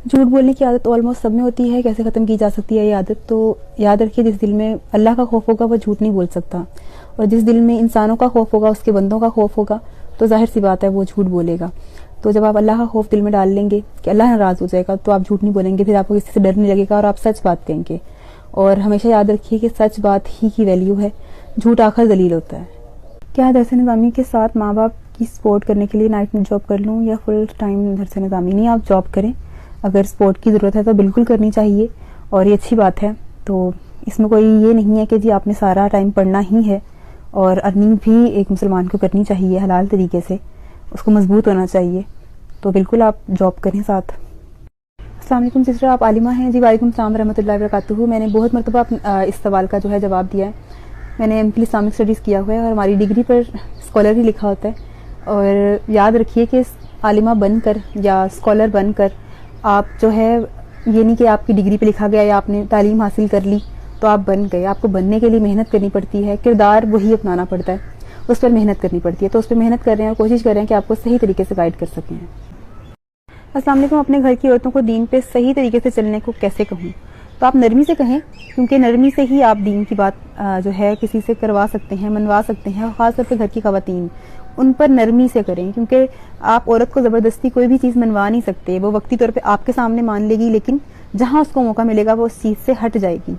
جھوٹ بولنے کی عادت آلموسٹ سب میں ہوتی ہے. کیسے ختم کی جا سکتی ہے یہ عادت؟ تو یاد رکھیے جس دل میں اللہ کا خوف ہوگا وہ جھوٹ نہیں بول سکتا, اور جس دل میں انسانوں کا خوف ہوگا, اس کے بندوں کا خوف ہوگا, تو ظاہر سی بات ہے وہ جھوٹ بولے گا. تو جب آپ اللہ کا خوف دل میں ڈال لیں گے کہ اللہ ناراض ہو جائے گا, تو آپ جھوٹ نہیں بولیں گے, پھر آپ کو کسی سے ڈر نہیں لگے گا اور آپ سچ بات کہیں گے. اور ہمیشہ یاد رکھیے کہ سچ بات ہی کی ویلیو ہے, جھوٹ آخر ذلیل ہوتا ہے. کیا درس نظامی کے ساتھ ماں باپ کی سپورٹ کرنے کے لیے نائٹ میں جاب کر لوں یا فل ٹائم درس نظامی؟ نہیں, آپ جاب کریں. اگر سپورٹ کی ضرورت ہے تو بالکل کرنی چاہیے, اور یہ اچھی بات ہے. تو اس میں کوئی یہ نہیں ہے کہ جی آپ نے سارا ٹائم پڑھنا ہی ہے, اور ارننگ بھی ایک مسلمان کو کرنی چاہیے حلال طریقے سے, اس کو مضبوط ہونا چاہیے. تو بالکل آپ جاب کریں ساتھ. السلام علیکم سسٹر, آپ عالمہ ہیں؟ جی وعلیکم السلام ورحمۃ اللہ وبرکاتہ. میں نے بہت مرتبہ اس سوال کا جو ہے جواب دیا ہے. میں نے MPhil اسلامک اسٹڈیز کیا ہوا ہے, اور ہماری ڈگری پر اسکالر ہی لکھا ہوتا ہے. اور یاد رکھیے کہ عالمہ بن کر یا اسکالر بن کر آپ جو ہے, یہ نہیں کہ آپ کی ڈگری پہ لکھا گیا یا آپ نے تعلیم حاصل کر لی تو آپ بن گئے. آپ کو بننے کے لیے محنت کرنی پڑتی ہے, کردار وہی اپنانا پڑتا ہے, اس پر محنت کرنی پڑتی ہے. تو اس پہ محنت کر رہے ہیں اور کوشش کر رہے ہیں کہ آپ کو صحیح طریقے سے گائیڈ کر سکیں. السلام علیکم, اپنے گھر کی عورتوں کو دین پہ صحیح طریقے سے چلنے کو کیسے کہوں؟ تو آپ نرمی سے کہیں, کیونکہ نرمی سے ہی آپ دین کی بات جو ہے کسی سے کروا سکتے ہیں, منوا سکتے ہیں. خاص طور پہ گھر کی خواتین, ان پر نرمی سے کریں, کیونکہ آپ عورت کو زبردستی کوئی بھی چیز منوا نہیں سکتے. وہ وقتی طور پہ آپ کے سامنے مان لے گی, لیکن جہاں اس کو موقع ملے گا وہ اس چیز سے ہٹ جائے گی.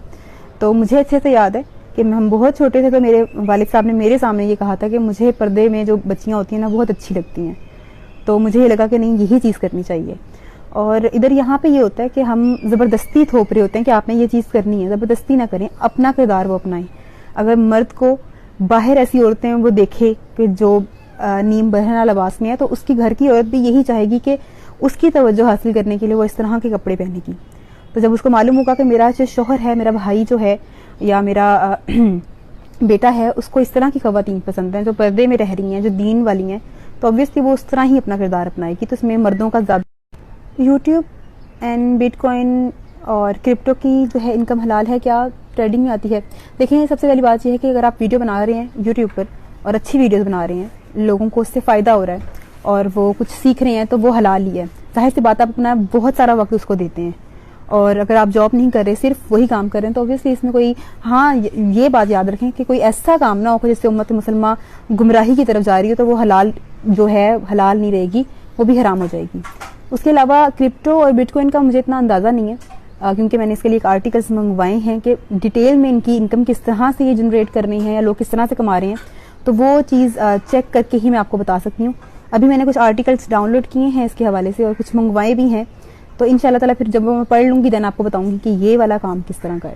تو مجھے اچھے سے یاد ہے کہ ہم بہت چھوٹے تھے تو میرے والد صاحب نے میرے سامنے یہ کہا تھا کہ مجھے پردے میں جو بچیاں ہوتی ہیں نا بہت اچھی لگتی ہیں. تو مجھے یہ لگا کہ نہیں, یہی چیز کرنی چاہیے. اور ادھر یہاں پہ یہ ہوتا ہے کہ ہم زبردستی تھوپ رہے ہوتے ہیں کہ آپ نے یہ چیز کرنی ہے. زبردستی نہ کریں, اپنا کردار وہ اپنائیں. اگر مرد کو باہر ایسی عورتیں وہ دیکھے کہ جو نیم برہنہ لباس میں ہے, تو اس کی گھر کی عورت بھی یہی چاہے گی کہ اس کی توجہ حاصل کرنے کے لیے وہ اس طرح کے کپڑے پہنے گی. تو جب اس کو معلوم ہوگا کہ میرا جو شوہر ہے, میرا بھائی جو ہے, یا میرا بیٹا ہے, اس کو اس طرح کی خواتین پسند ہیں جو پردے میں رہ رہی ہیں, جو دین والی ہیں, تو obviously وہ اس طرح ہی اپنا کردار اپنائے گی. تو اس میں مردوں کا زیادہ. یوٹیوب اینڈ بٹ کوائن اور کرپٹو کی جو ہے انکم حلال ہے کیا؟ ٹریڈنگ میں آتی ہے. دیکھیں, سب سے پہلی بات یہ ہے کہ اگر آپ ویڈیو بنا رہے ہیں یوٹیوب پر اور اچھی ویڈیوز بنا رہے ہیں, لوگوں کو اس سے فائدہ ہو رہا ہے اور وہ کچھ سیکھ رہے ہیں, تو وہ حلال ہی ہے. ظاہر سی بات, آپ اپنا بہت سارا وقت اس کو دیتے ہیں. اور اگر آپ جاب نہیں کر رہے, صرف وہی کام کر رہے ہیں, تو obviously اس میں کوئی, ہاں یہ بات یاد رکھیں کہ کوئی ایسا کام نہ ہو جس سے امت مسلمہ گمراہی کی طرف جا رہی ہے, تو وہ حلال جو ہے حلال نہیں رہے گی, وہ بھی حرام ہو جائے گی. اس کے علاوہ کرپٹو اور بٹ کوائن کا مجھے اتنا اندازہ نہیں ہے, کیونکہ میں نے اس کے لیے ایک آرٹیکلس منگوائے ہیں کہ ڈیٹیل میں ان کی انکم کس طرح سے یہ جنریٹ کرنی ہے یا لوگ کس طرح سے کما رہے ہیں. تو وہ چیز چیک کر کے ہی میں آپ کو بتا سکتی ہوں. ابھی میں نے کچھ آرٹیکلس ڈاؤن لوڈ کیے ہیں اس کے حوالے سے, اور کچھ منگوائے بھی ہیں. تو ان شاء اللہ تعالیٰ پھر جب میں پڑھ لوں گی دین آپ کو بتاؤں گی کہ یہ والا کام کس طرح کا ہے.